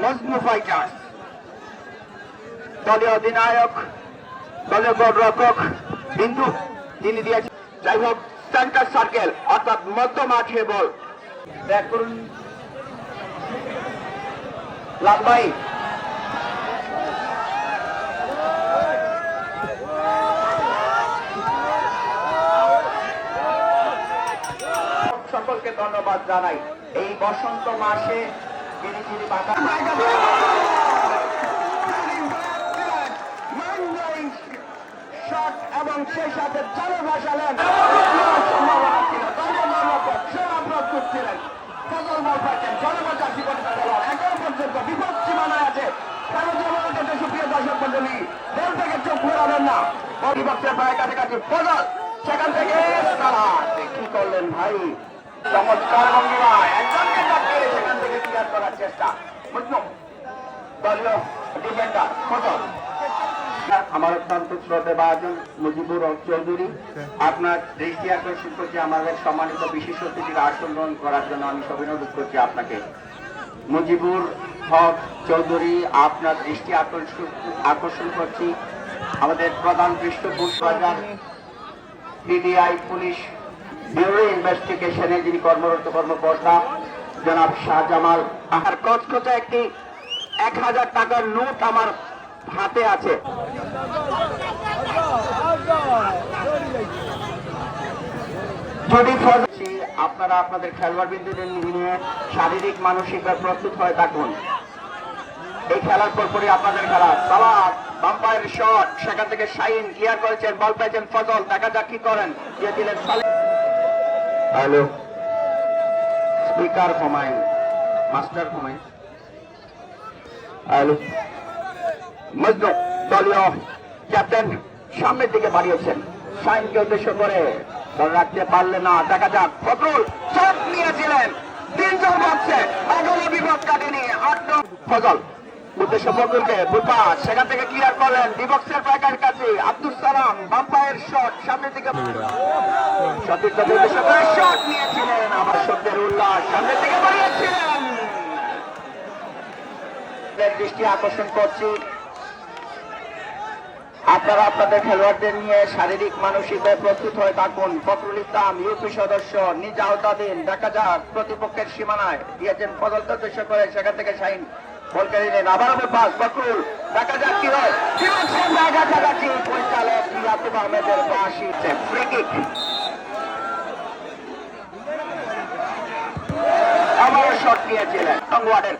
Majnu fighters. দলীয় অধিনায়ক, দলীয় গোলরক্ষক বিন্দু তিনি দিয়েছেন। যাই হোক, সেন্টার সার্কেল অর্থাৎ মধ্য মাঠে বল ব্যাক করুন লাল ভাই। সকলকে ধন্যবাদ জানাই। এই বসন্ত মাসে এবং সেই সাথে জলে ভাসালেন সম্ভাবনা ছিল। প্রস্তুত ছিলেন ফজল বল পাচ্ছেন জনমতার জীবনটা খেলোয়াড় এখন পর্যন্ত বিপদ সীমানায় আছে। সুপ্রিয় দর্শক মন্ডলী, বল থেকে চোখ ফেরাবেন না। বিপক্ষের প্রায় কাছাকাছি ফজল, সেখান থেকে কি করলেন ভাই, চমৎকার ভঙ্গিমা একজনকে কাটিয়ে সেখান থেকে ক্লিয়ার করার চেষ্টা দলীয় ডিফেন্ডার ফজল। আমার অত্যন্ত শ্রদ্ধেভাজন মুজিবুর চৌধুরী, আপনার দৃষ্টি আকর্ষণ করছি আমাদের সম্মানিত বিশেষ অতিথির আসন গ্রহণ করার জন্য আমি অভিনন্দন করছি আপনাকে। মুজিবুর হক চৌধুরী, আপনার দৃষ্টি আকর্ষণ করছি আমাদের প্রধান পৃষ্ঠপোষক পিডিআই পুলিশ ব্যুরো ইনভেস্টিগেশনে যিনি কর্মরত কর্মকর্তা জনাব শাহজামাল। আর কচকচা একটি 1000 টাকার নোট আমার হাতে আছে। যদি আপনারা আপনাদের খেলোয়াড় বিন্দুদের নিয়ে শারীরিক মানসিকভাবে প্রস্তুত হয়ে থাকুন। এই খেলার পরপরই আপনাদের খেলা সালাদ বাম্পায়ার শট, সেখান থেকে শাহিন ক্লিয়ার করেছেন, বল পেয়েছেন ফজল, দেখা যাক কি করেন, দিয়ে দিলেন হ্যালো স্পিকার কমাইন মাস্টার কমাইন। হ্যালো মজনু দলীয় ক্যাপ্টেন সামনের দিকে বাড়িয়েছেন, শাহিনকে উদ্দেশ্য করে ধরে রাখতে পারলেন না, দেখা যাক ফজল শট নিয়েছিলেন 3 বক্সে আগলে বিপদ কাটেনি 8 ফজল উদ্দেশ্য ফজলকে বুপাস, সেখান থেকে ক্লিয়ার করলেন ডিবক্সের পাইকার কাছে আব্দুল সালাম, বাম্পায়ার শট সামনের দিকে সতীর্থ উদ্দেশ্য করে শট নিয়েছিলেন, আবার শব্দের উল্লাস সামনের দিকে বাড়িয়েছিলেন। দৃষ্টি আকর্ষণ করছি আপনারা আপনাদের খেলোয়াড়দের নিয়ে শারীরিক মানসিকভাবে প্রস্তুত হয়ে থাকুন। ফখরুল ইসলাম ইউপি সদস্য নিজাউদ্দিন, দেখা যাক প্রতিপক্ষের সীমানায় দিয়েছেন ফজলকে উদ্দেশ্য করে, সেখান থেকে শাহিন বল কেড়ে নিলেন, আবার পাস ফখরুল, দেখা যাক কি হয়, কাছাকাছি পরিচালক ইয়াকুব আহমেদের বাঁশি ফ্রি কিক। আবারও শট নিয়েছিলেন ওয়ার্ডের